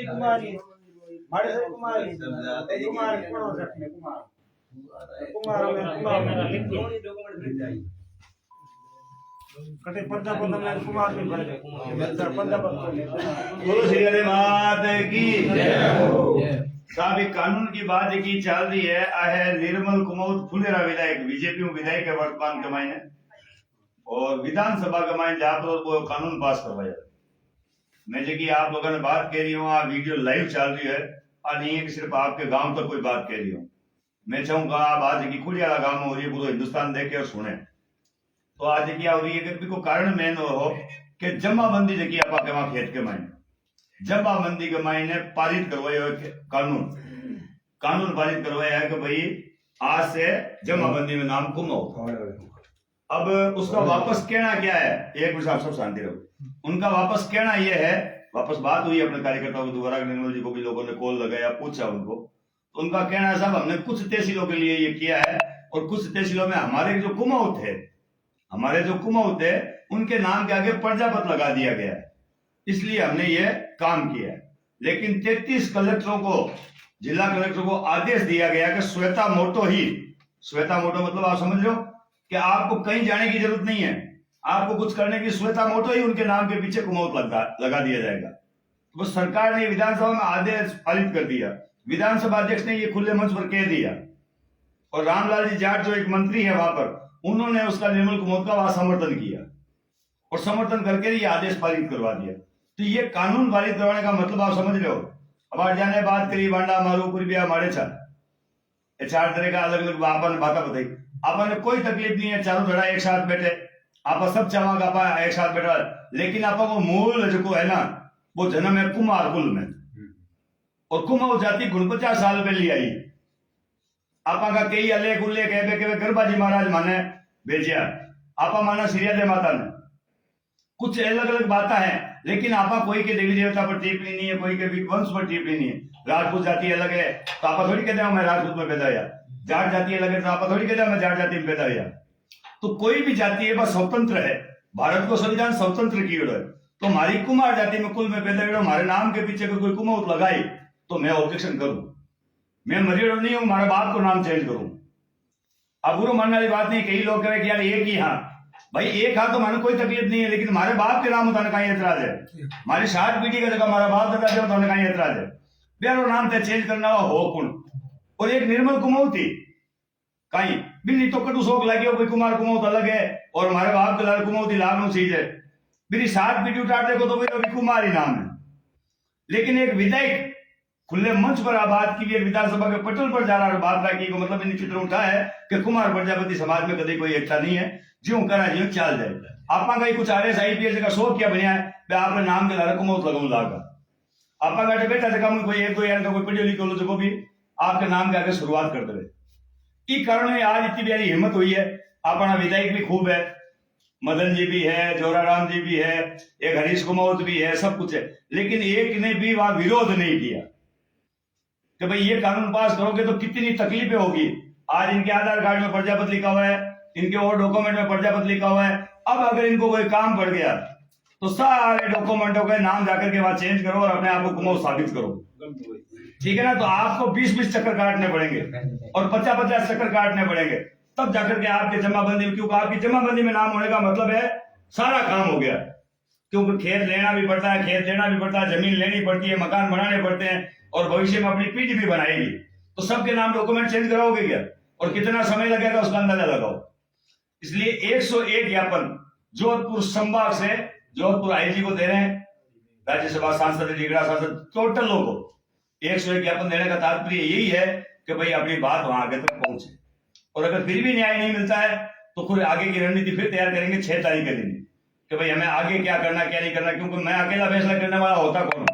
कुमारी मारे से कुमारी कुमार कौन हो सकते हैं कुमार कुमार में लिख दो डॉक्यूमेंट लिख जाए कटे पर्दा पर्दा में कुमार में भर दे सर पर्दा पर्दा गुरु श्री हरि मात की जय। साहब कानून की बात की चल रही है आहे निर्मल कुमार फुलेरा विधायक बीजेपी विधायक है वर्तमान के मायने और विधानसभा के मायने जहाँ पर वो कानून पास करवाया मैं जी आप लोगों ने बात कह रही हूँ वीडियो लाइव चल रही है और नहीं है कि सिर्फ आपके गांव तक कोई बात कह रही हूँ। मैं चाहूंगा आप आज की खुलियाला गांव में हो रही है पूरा हिंदुस्तान देखे और सुने तो आज की हो रही है कि को कारण मेन हो कि जमाबंदी जकी आप के वहां खेत के मायने जमाबंदी के मायने पारित करवाया कानून पारित करवाया है कि भाई आज से जमाबंदी में नाम कुमाओ। अब उसका वापस कहना क्या है एक मिनट आप सब शांति रहो। उनका वापस कहना यह है वापस बात हुई अपने कार्यकर्ताओं को दोबारा निर्मल जी को भी लोगों ने कॉल लगाया पूछा उनको तो उनका कहना है साहब हमने कुछ तहसीलों के लिए ये किया है और कुछ तहसीलों में हमारे जो कुमाऊं थे उनके नाम के आगे प्रजापत लगा दिया गया है इसलिए हमने ये काम किया है। लेकिन 33 कलेक्टरों को जिला कलेक्टर को आदेश दिया गया कि श्वेता मोटो मतलब आप समझ लो कि आपको कहीं जाने की जरूरत नहीं है आपको कुछ करने की श्वेता मोटो ही उनके नाम के पीछे कुमाऊं लगा दिया जाएगा। तो सरकार ने विधानसभा में आदेश पारित कर दिया विधानसभा अध्यक्ष ने ये खुले मंच पर कह दिया और रामलाल जी जाट जो एक मंत्री है वहां पर उन्होंने उसका निर्मल कुमाऊं का वहां समर्थन किया और समर्थन करके ये आदेश पारित करवा दिया। तो ये कानून पारित करवाने का मतलब आप समझ रहे हो। अब आज जाने बात करी बांडा मारू कुरिया मारे चार तरह का अलग अलग आपने बातें बताई आपने कोई तकलीफ नहीं है चारों धड़ा एक साथ बैठे आप सब चाहोगे आप एक साथ बैठा लेकिन आपको मूल जो है ना वो जन्म है कुमार कुल में और कुमाऊं जाति 49 साल पहले आई आपा कई अलेख उल्लेख है के गरबाजी महाराज माने भेजिया आपा माना श्रीया दे माता ने कुछ अलग अलग बातें हैं लेकिन आपा कोई के देवी देवता पर टिप्पणी नहीं है कोई के वंश पर टिप्पणी नहीं है। राजपूत जाति अलग है तो आपा थोड़ी कहते हैं मैं राजपूत में पैदा हुआ जाट जाति अलग है तो आपा थोड़ी कहते हैं मैं जाट जाति में पैदा हुआ। तो कोई भी जाति है बस स्वतंत्र है भारत को संविधान स्वतंत्र की है तो हमारी कुमार जाति में कुल में पैदा हुआ हमारे नाम के पीछे कोई कुमाऊं लगाई तो मैं ऑब्जेक्शन करूं मैं मरियड नहीं हूं हमारे बाप को नाम चेंज करूं। अब बुरा मानने वाली बात नहीं कई लोग कह रहे कि यार एक ही हाँ भाई एक हाँ तो मानो कोई तकलीफ नहीं है लेकिन हमारे बाप के नाम होता कहीं एतराज है हमारी 7 पीढ़ी का जगह हमारा बाप दादा जो होता कहीं एतराज है बेरो नाम थे चेंज करना हो कुण और एक निर्मल कुमाऊं थी कहीं बिल्ली तो कटु शोक लगे कोई कुमार कुमाऊं अलग है और हमारे बाप के लाल कुमाऊं थी लाल चीज है मेरी 7 पीढ़ी उठार देखो तो भाई अभी कुमार ही नाम है। लेकिन एक विधायक खुले मंच पर बात की विधानसभा के पटल पर जा रहा बात रखी को मतलब इन चित्र उठा है कि कुमार प्रजापति समाज में कभी कोई एकता नहीं है ज्यों करा ज्यों चाल जाए आपा कहीं कुछ आरएस आईपीएस का शौक क्या बनया है आपने नाम के लारा कुमाऊं लगाऊं लागा आपा का बेटा जगह कोई एक दो यार का कोई पढ़ियो लिखो लो जो भी आपके नाम के आगे शुरुआत कर दे ई कारण में आज इतनी प्यारी हिम्मत हुई है अपना विधायक भी खूब है मदन जी भी है जोराराम जी भी है एक हरीश कुमावत भी है सब कुछ है लेकिन एक ने भी वहां विरोध नहीं किया कि भाई ये कानून पास करोगे तो कितनी तकलीफें होगी। आज इनके आधार कार्ड में प्रजापत लिखा हुआ है इनके और डॉक्यूमेंट में प्रजापत लिखा हुआ है अब अगर इनको कोई काम पड़ गया तो सारे डॉक्यूमेंटों के नाम जाकर के वहां चेंज करो और अपने आप को कुमाऊं साबित करो ठीक है ना। तो आपको 20-20 चक्कर काटने पड़ेंगे और 50-50 चक्कर काटने पड़ेंगे तब जाकर के आपके जमाबंदी में क्योंकि आपकी जमाबंदी में नाम होने का मतलब है सारा काम हो गया क्योंकि खेत लेना भी पड़ता है खेत लेना भी पड़ता है जमीन लेनी पड़ती है मकान बनाने पड़ते हैं और भविष्य में अपनी पीढ़ी भी बनाएगी तो सबके नाम डॉक्यूमेंट चेंज कराओगे क्या और कितना समय लगेगा उसका अंदाजा लगाओ। इसलिए 101 ज्ञापन जोधपुर संभाग से जोधपुर आईजी को दे रहे हैं राज्यसभा सांसद जिगड़ा सांसद टोटल लोगों को 101 ज्ञापन देने का तात्पर्य यही है कि भाई अपनी बात वहां आगे तक पहुंचे और अगर फिर भी न्याय नहीं मिलता है तो फिर आगे की रणनीति फिर तैयार करेंगे 6 तारीख के दिन कि भाई हमें आगे क्या करना क्या नहीं करना क्योंकि मैं अकेला फैसला करने वाला होता कौन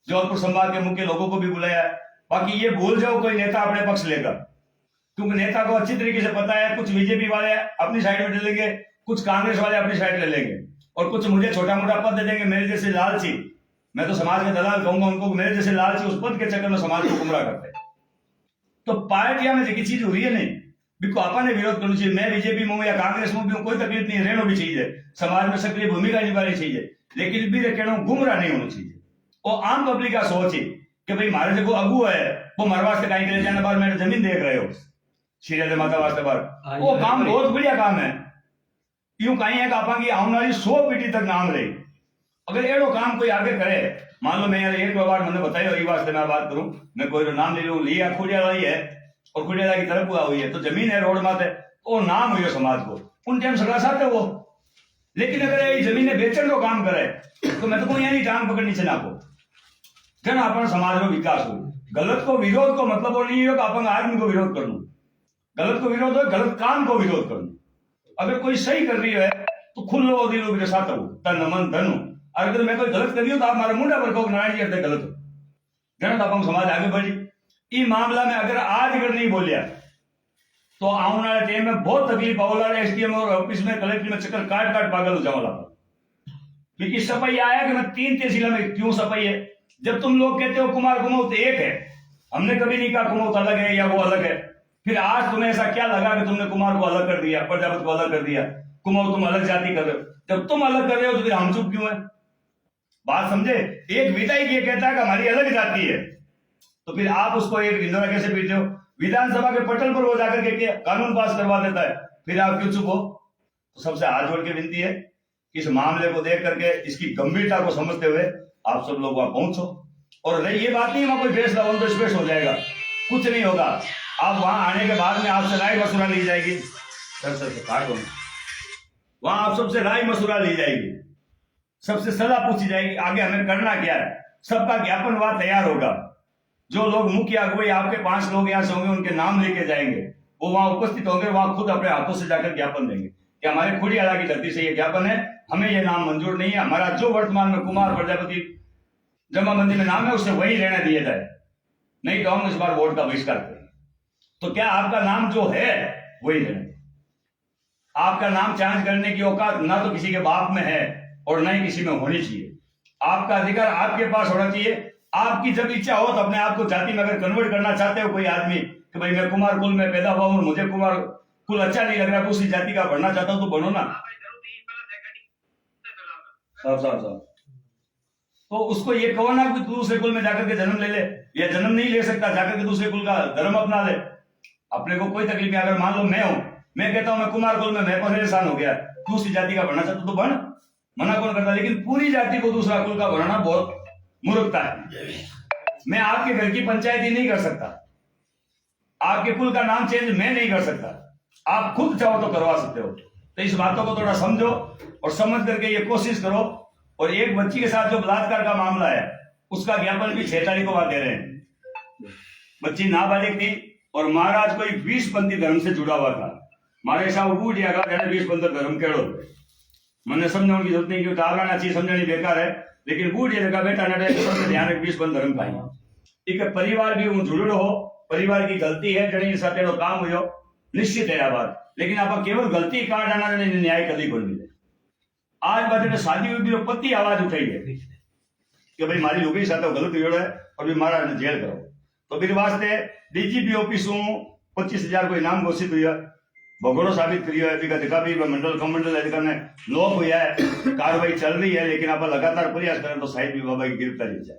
जोधपुर संभाग के मुख्य लोगों को भी बुलाया है। बाकी ये भूल जाओ कोई नेता अपने पक्ष लेगा क्योंकि नेता को अच्छी तरीके से पता है कुछ बीजेपी वाले अपनी साइड में ले लेंगे कुछ कांग्रेस वाले अपनी साइड ले लेंगे और कुछ मुझे छोटा मोटा पद दे देंगे मेरे जैसे लालची मैं तो समाज के दलाल कहूंगा उनको मेरे जैसे लालची उस पद के चक्कर में समाज को गुमराह करते हैं। तो पार्टियां में जो चीज हो रही है नहीं बिल्कुल आपने विरोध करना चाहिए मैं बीजेपी में हूं या कांग्रेस में भी कोई तकलीफ नहीं रहना भी चाहिए समाज में सक्रिय भूमिका निभानी चाहिए लेकिन भी कहना गुमराह नहीं होना चाहिए और आम पब्लिक का सोच ही कि भाई मारे से को अगू है वो मारे वास्ते कहीं के लिए जाने बार मेरे जमीन देख रहे हो सीरियल माता वास्ते बार वो काम बहुत बढ़िया काम है यूं कहीं है कि की आने वाली 100 पीढ़ी तक नाम रही अगर एड़ो काम कोई आगे करे मान लो मैं यार एक बार मैंने बताया ये वास्ते मैं बात करूं मैं कोई नाम ले लूं लिया खुडियाला ही है और खुडियाला की तरफ हुआ हुई है तो जमीन है रोड माते तो नाम हुई समाज को उन टाइम सगड़ा साथ है वो लेकिन अगर ये जमीन बेचन को काम करे तो मैं तो कोई यानी टांग पकड़नी से ना को जन अपन समाज में विकास हो गलत को विरोध को मतलब वो नहीं है कि अपन आदमी को विरोध करूं गलत को विरोध हो गलत काम को विरोध करूं अगर कोई सही कर रही है तो खुल्लो दिलो मेरे साथ हो तन मन धन और अगर मैं कोई गलत कर रही हूं तो आप हमारे मुंडा पर को नारायण जी करते गलत हो जन अपन समाज आगे बढ़ी ई मामला में अगर आज अगर नहीं बोलिया तो आने वाले टाइम में बहुत तकलीफ होगा एसडीएम और ऑफिस में कलेक्टर में चक्कर काट काट पागल हो जाऊंगा क्योंकि सफाई आया कि मैं 3 तहसीलों में क्यों सफाई है जब तुम लोग कहते हो कुमार कुमौत एक है हमने कभी नहीं कहा कुमौत अलग है या वो अलग है फिर आज तुम्हें ऐसा क्या लगा कि तुमने कुमार को अलग कर दिया प्रजापति को अलग कर दिया कुमौत तुम अलग जाति कर रहे हो जब तुम अलग कर रहे हो तो फिर हम चुप क्यों है बात समझे एक विधायक ये कहता है कि हमारी अलग जाति है तो फिर आप उसको एक हिंदोरा कैसे पीते हो विधानसभा के पटल पर वो जाकर के कानून पास करवा देता है फिर आप क्यों चुप हो तो सबसे हाथ जोड़ के विनती है कि इस मामले को देख करके इसकी गंभीरता को समझते हुए आप सब लोग वहां पहुंचो और रही ये बात नहीं वहां कोई फैसला हो तो स्पेश हो जाएगा कुछ नहीं होगा आप वहां आने के बाद में आपसे राय मशुरा ली जाएगी सर काट दो वहां आप सबसे राय मशुरा ली जाएगी सबसे सलाह पूछी जाएगी आगे हमें करना क्या है सबका ज्ञापन वहां तैयार होगा जो लोग मुख्य अगुवाई आपके 5 लोग यहाँ से होंगे उनके नाम लेके जाएंगे वो वहां उपस्थित होंगे वहां खुद अपने हाथों से जाकर ज्ञापन देंगे कि हमारे खुडियाला की धरती से ये ज्ञापन है हमें ये नाम मंजूर नहीं है हमारा जो वर्तमान में कुमार प्रजापति जमाबंदी में नाम है उसे वही रहने दिया जाए नहीं तो हम इस बार वोट का बहिष्कार करेंगे तो क्या आपका नाम जो है वही रहने आपका नाम चेंज करने की औकात ना तो किसी के बाप में है और न ही किसी में होनी चाहिए आपका अधिकार आपके पास होना चाहिए आपकी जब इच्छा हो तो अपने आप को जाति में अगर कन्वर्ट करना चाहते हो कोई आदमी कि भाई मैं कुमार कुल में पैदा हुआ हूं मुझे कुमार कुल अच्छा नहीं लग रहा दूसरी जाति का बनना चाहता हूं तो बनो ना साहब तो उसको ये कहो ना कि दूसरे कुल में जाकर के जन्म ले ले या जन्म नहीं ले सकता जाकर के दूसरे कुल का धर्म अपना ले अपने को कोई तकलीफ नहीं अगर मान लो मैं कहता हूं मैं कुमार कुल में मैं परेशान हो गया दूसरी जाति का बनना चाहता तो बन मना कौन करता लेकिन पूरी जाति को दूसरा कुल का बनाना बहुत मूर्खता है मैं आपके घर की पंचायती नहीं कर सकता आपके कुल का नाम चेंज मैं नहीं कर सकता आप खुद चाहो तो करवा सकते हो तो इस बातों को थोड़ा समझो और समझ करके ये कोशिश करो और एक बच्ची के साथ जो बलात्कार का मामला है उसका ज्ञापन भी 6 तारीख को बाद दे रहे हैं बच्ची नाबालिग थी और महाराज कोई 20पंथी धर्म से जुड़ा हुआ था मारे साहब बूढ़ या 20पंथी धर्म केड़ो मैंने समझाने की जरूरत नहीं क्योंकि आवराना चीज समझनी बेकार है लेकिन बूढ़ ये जगह बेटा नटे ध्यान 20पंथ धर्म पाई एक परिवार भी हूं जुड़ो हो परिवार की गलती है जड़ी साथ काम हुई निश्चित है बात लेकिन आप केवल गलती काट आना न्याय कभी कोई मिले आज बात शादी हुई भी पति आवाज उठाई है कि भाई मारी लुगाई साथ गलत हुई है और भी मारा जेल करो तो फिर वास्ते डीजीपी ऑफिस 25,000 को इनाम घोषित हुआ भगोड़ो साबित करियो है जगह भी मंडल कमंडल अधिकार ने लोप हुआ है कार्रवाई चल रही है लेकिन आप लगातार प्रयास करें तो शायद भी बाबा की गिरफ्तारी हो जाए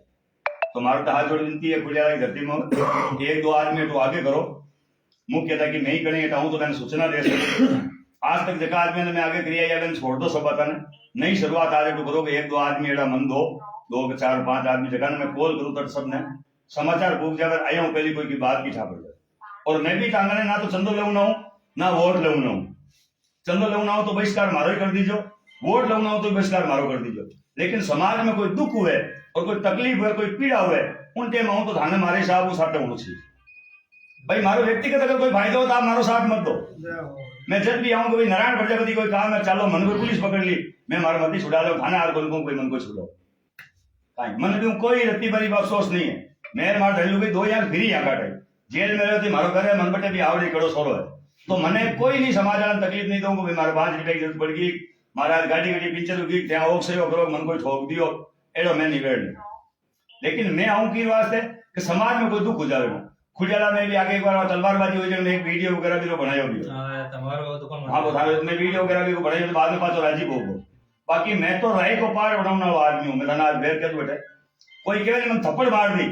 तो हमारा तो हाथ जोड़ विनती है खुडियाला की धरती में 1-2 आदमी तो आगे करो मुख्य था कि नहीं करेंगे तो मैंने सूचना दे सकती आज तक जगह आदमी ने मैं आगे क्रिया या मैंने छोड़ दो सब था नई शुरुआत आज तो करो 1-2 आदमी एड़ा मन दो 2-4-5 आदमी जगह मैं कॉल करूँ तो सब ने समाचार भूख जाकर आया हूँ पहली कोई की बात की छाप और मैं भी टांगने ना तो चंदो लेना हूँ ना वोट लेना हूँ चंदो लेना हो तो बहिष्कार मारो ही कर दीजो वोट लेना हो तो बहिष्कार मारो कर दीजो लेकिन समाज में कोई दुख हुए और कोई तकलीफ हुए कोई पीड़ा हुए उन टाइम आऊं तो थाने मारे साहब साथ होना चाहिए भाई मारो व्यक्तिगत अगर कोई फायदा हो तो आप मारो साथ मत दो मैं जब भी आऊंगा भाई नारायण प्रजापति कोई काम है चलो मन को पुलिस पकड़ ली मैं मारो मत छुड़ा लो थाने हार बोल कोई मन को छुड़ो मन भी कोई रत्ती भरी अफसोस नहीं है मैं मार ढलू गई 2 यार फिर यहाँ काटे जेल में रहे मारो घर है मन बटे भी आवड़ी कड़ो सोरो है तो मैंने कोई नहीं समाचार तकलीफ नहीं दूंगा भाई मारे 5 रुपए की जरूरत पड़ गई महाराज गाड़ी पिंचर होगी त्या ओक से करो मन को ठोक दियो एडो मैं निवेड़ लेकिन मैं आऊं की वास्ते कि समाज में कोई दुख हो जाए खुडियाला में भी आगे एक बार तलवारबाजी हुई मैं एक वीडियो वगैरह भी बनाया भी हाँ बता मैं वीडियो वगैरह भी बनाई तो बाद में पाचो राजीव हो बाकी मैं तो राय को पार बनाने वाला आदमी हूँ मैं आज बेर के बैठे कोई कहे मैंने थप्पड़ मार दी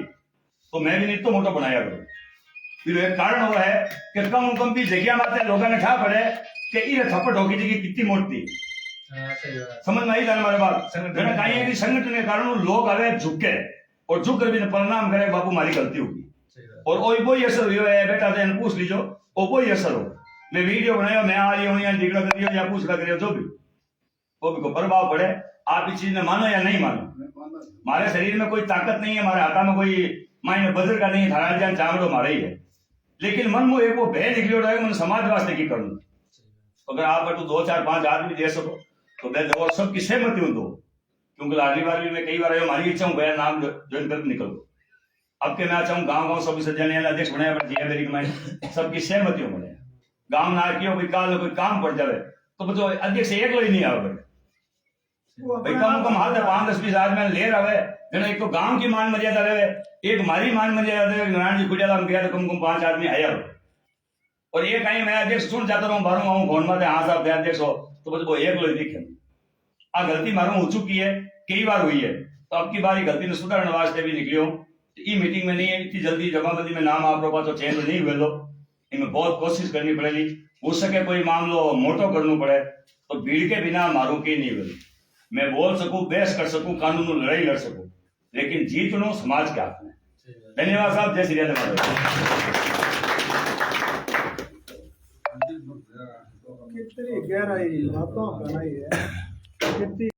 तो मैं भी नहीं तो मोटो बनाया करूं। फिर एक कारण वो है कि कम भी जगह माते लोगों ने ठा पड़े कि इरे थप्पड़ होगी जगह कितनी मोटी समझ में आई हमारे बात। मैंने कहा कि संगठन के कारण लोग आवे झुके और झुक कर भी परिणाम करे बापू हमारी गलती होगी और वही असर हुआ है। बेटा तो पूछ लीजो वो कोई असर हो। मैं वीडियो बनाया मैं आ रही हूँ या टिकड़ा करियो या पूछ करियो जो भी वो भी को प्रभाव पड़े। आप इस चीज में मानो या नहीं मानो, हमारे शरीर में कोई ताकत नहीं है, हमारे हाथा में कोई मायने बजर का नहीं है, थारा जान चावड़ो मारे ही है, लेकिन मन में एक वो भय निकलियो रहे मन समाज वास्ते की करूँ। अगर आप बटू 2 4 5 आदमी दे सको तो मैं दो सबकी सहमति हूं दो, क्योंकि अगली बार भी मैं कई बार हमारी इच्छा हूँ भैया नाम ज्वाइन करके निकल दो। अब के मैं चाहूँ गाँव सब सज्जन अध्यक्ष बनाया मेरी कमाई सबकी सहमति हो बने गाँव ना कियो कोई काल कोई काम पड़ जाए तो बच्चों अध्यक्ष एक ही नहीं आवे भाई कम हाथ 5 10 20 आदमी ले रहे जने एक तो गांव की मान मर्यादा रहे, एक हमारी मान मर्यादा रहे। नारायण जी कुटियाला में गया तो कम 5 आदमी आया और एक आई मैं अध्यक्ष सुन जाता रहूं बारू आऊं फोन में हाँ साहब अध्यक्ष हो तो बस वो एक लोग दिखे आ गलती मारू हो चुकी है कई बार हुई है तो अब की बार गलती ने सुधारने वास्ते भी निकलियो। ई मीटिंग में नहीं है इतनी जल्दी जमाबंदी में नाम आप लोगों तो चेंज नहीं हुए लो, इनमें बहुत कोशिश करनी पड़ेगी। हो सके कोई मामलो मोटो करना पड़े तो भीड़ के बिना मारू की नहीं हुई। मैं बोल सकूं बहस कर सकूं कानून लड़ाई लड़ सकूं लेकिन जीतनो समाज के हाथ में। धन्यवाद साहब, जय श्री राम। कितनी गहराई बातों का नहीं है कितनी